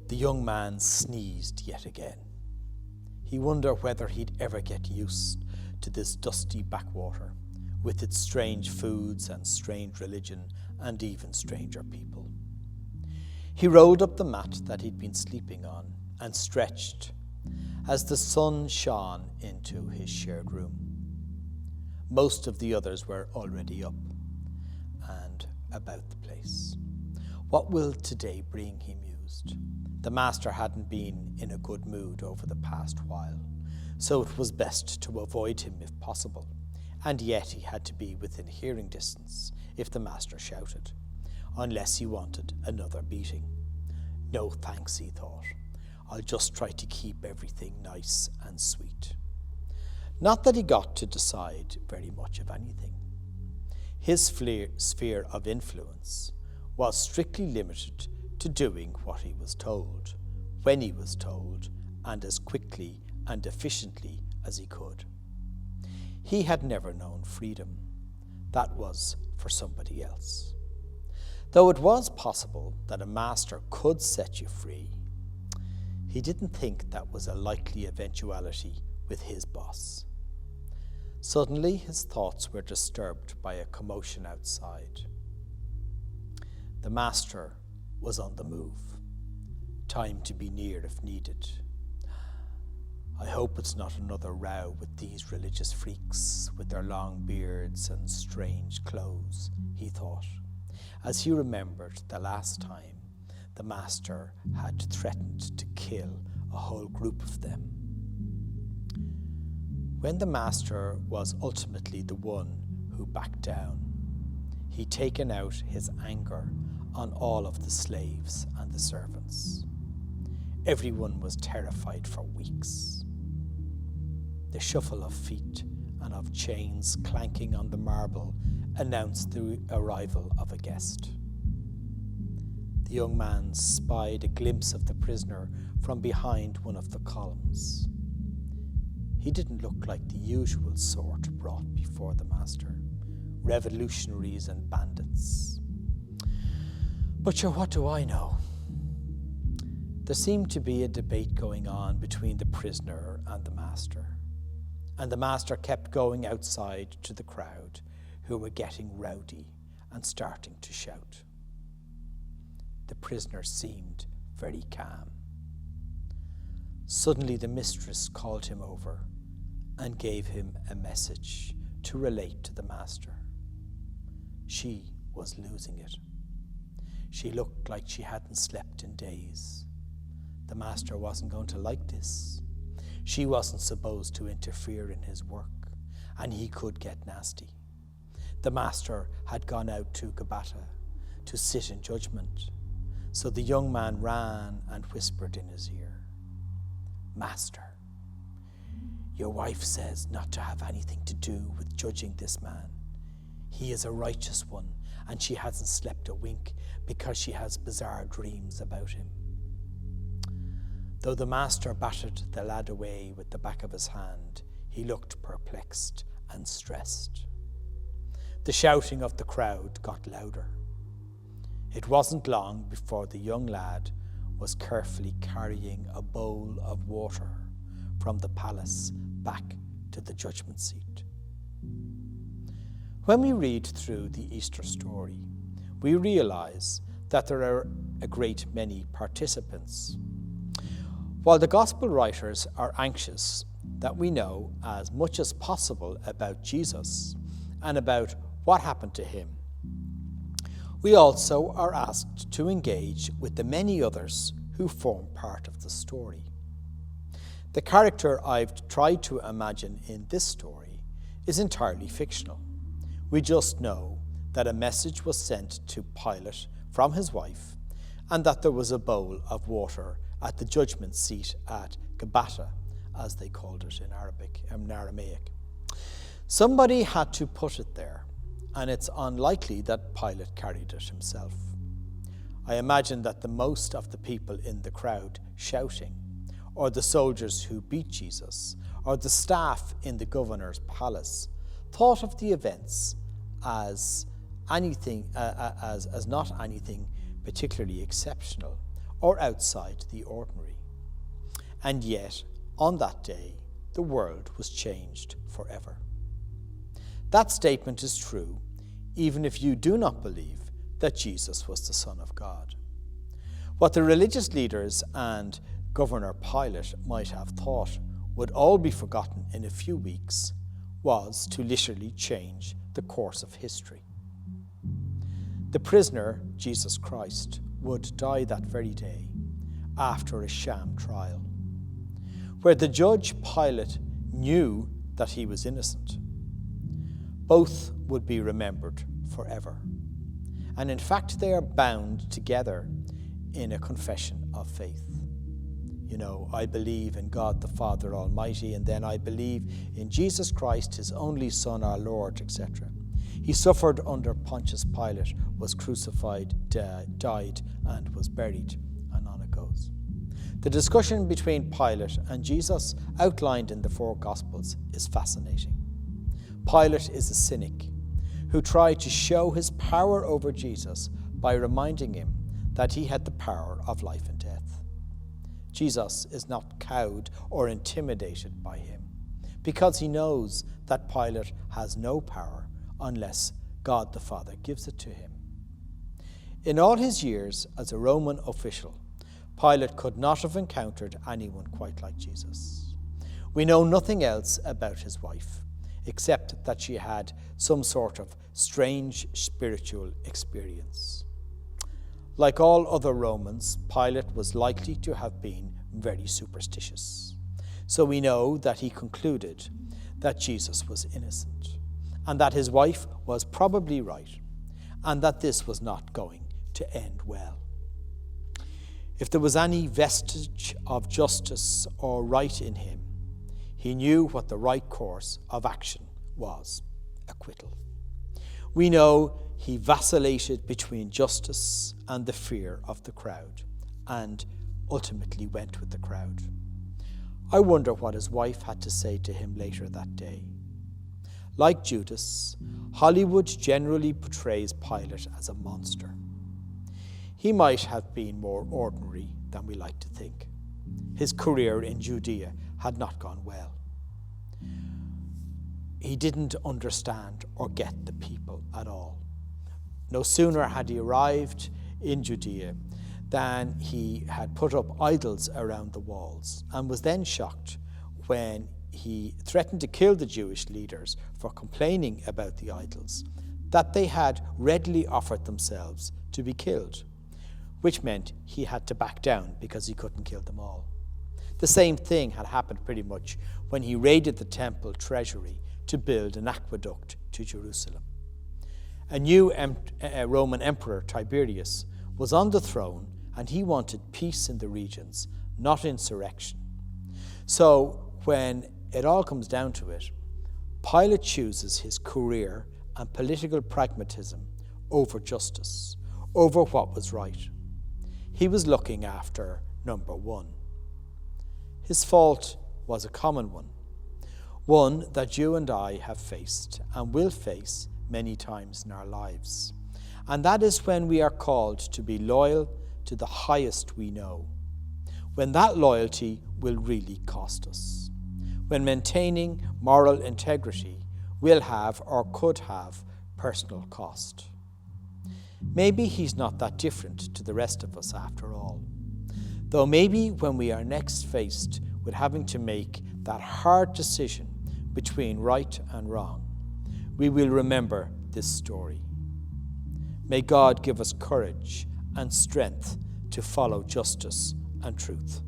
The young man sneezed yet again. He wondered whether he'd ever get used to this dusty backwater, with its strange foods and strange religion and even stranger people. He rolled up the mat that he'd been sleeping on and stretched as the sun shone into his shared room. Most of the others were already up and about the place. What will today bring, he mused. The master hadn't been in a good mood over the past while, so it was best to avoid him if possible, and yet he had to be within hearing distance if the master shouted, unless he wanted another beating. No thanks, he thought. I'll just try to keep everything nice and sweet. Not that he got to decide very much of anything. His sphere of influence was strictly limited to doing what he was told, when he was told, and as quickly and efficiently as he could. He had never known freedom. That was for somebody else. Though it was possible that a master could set you free, he didn't think that was a likely eventuality with his boss. Suddenly, his thoughts were disturbed by a commotion outside. The master was on the move. Time to be near if needed. I hope it's not another row with these religious freaks with their long beards and strange clothes, he thought, as he remembered the last time the master had threatened to kill a whole group of them. When the master was ultimately the one who backed down, he'd taken out his anger on all of the slaves and the servants. Everyone was terrified for weeks. The shuffle of feet and of chains clanking on the marble announced the arrival of a guest. The young man spied a glimpse of the prisoner from behind one of the columns. He didn't look like the usual sort brought before the master, revolutionaries and bandits. But sure, what do I know? There seemed to be a debate going on between the prisoner and the master kept going outside to the crowd, who were getting rowdy and starting to shout. The prisoner seemed very calm. Suddenly the mistress called him over and gave him a message to relate to the master. She was losing it. She looked like she hadn't slept in days. The master wasn't going to like this. She wasn't supposed to interfere in his work, and he could get nasty. The master had gone out to Gabata to sit in judgment, so the young man ran and whispered in his ear, "Master, your wife says not to have anything to do with judging this man. He is a righteous one, and she hasn't slept a wink because she has bizarre dreams about him." Though the master battered the lad away with the back of his hand, he looked perplexed and stressed. The shouting of the crowd got louder. It wasn't long before the young lad was carefully carrying a bowl of water from the palace back to the judgment seat. When we read through the Easter story, we realize that there are a great many participants. While the gospel writers are anxious that we know as much as possible about Jesus and about what happened to him, we also are asked to engage with the many others who form part of the story. The character I've tried to imagine in this story is entirely fictional. We just know that a message was sent to Pilate from his wife and that there was a bowl of water at the judgment seat at Gabata, as they called it in Aramaic. Somebody had to put it there, and it's unlikely that Pilate carried it himself. I imagine that the most of the people in the crowd shouting, or the soldiers who beat Jesus, or the staff in the governor's palace, thought of the events as not anything particularly exceptional or outside the ordinary. And yet, on that day, the world was changed forever. That statement is true, even if you do not believe that Jesus was the Son of God. What the religious leaders and Governor Pilate might have thought would all be forgotten in a few weeks was to literally change the course of history. The prisoner, Jesus Christ, would die that very day after a sham trial, where the judge Pilate knew that he was innocent. Both would be remembered forever. And in fact, they are bound together in a confession of faith. You know, I believe in God the Father Almighty, and then I believe in Jesus Christ, his only Son, our Lord, etc. He suffered under Pontius Pilate, was crucified, died, and was buried, and on it goes. The discussion between Pilate and Jesus, outlined in the four Gospels, is fascinating. Pilate is a cynic who tried to show his power over Jesus by reminding him that he had the power of life and death. Jesus is not cowed or intimidated by him because he knows that Pilate has no power unless God the Father gives it to him. In all his years as a Roman official, Pilate could not have encountered anyone quite like Jesus. We know nothing else about his wife, except that she had some sort of strange spiritual experience. Like all other Romans, Pilate was likely to have been very superstitious. So we know that he concluded that Jesus was innocent, and that his wife was probably right, and that this was not going to end well. If there was any vestige of justice or right in him, he knew what the right course of action was: acquittal. We know he vacillated between justice and the fear of the crowd, and ultimately went with the crowd. I wonder what his wife had to say to him later that day. Like Judas, Hollywood generally portrays Pilate as a monster. He might have been more ordinary than we like to think. His career in Judea had not gone well. He didn't understand or get the people at all. No sooner had he arrived in Judea than he had put up idols around the walls, and was then shocked when he threatened to kill the Jewish leaders for complaining about the idols, that they had readily offered themselves to be killed, which meant he had to back down because he couldn't kill them all. The same thing had happened pretty much when he raided the temple treasury to build an aqueduct to Jerusalem. A new Roman emperor, Tiberius, was on the throne, and he wanted peace in the regions, not insurrection. So when it all comes down to it, Pilate chooses his career and political pragmatism over justice, over what was right. He was looking after number one. His fault was a common one that you and I have faced and will face many times in our lives. And that is when we are called to be loyal to the highest we know, when that loyalty will really cost us, when maintaining moral integrity will have or could have personal cost. Maybe he's not that different to the rest of us after all, though maybe when we are next faced with having to make that hard decision between right and wrong, we will remember this story. May God give us courage and strength to follow justice and truth.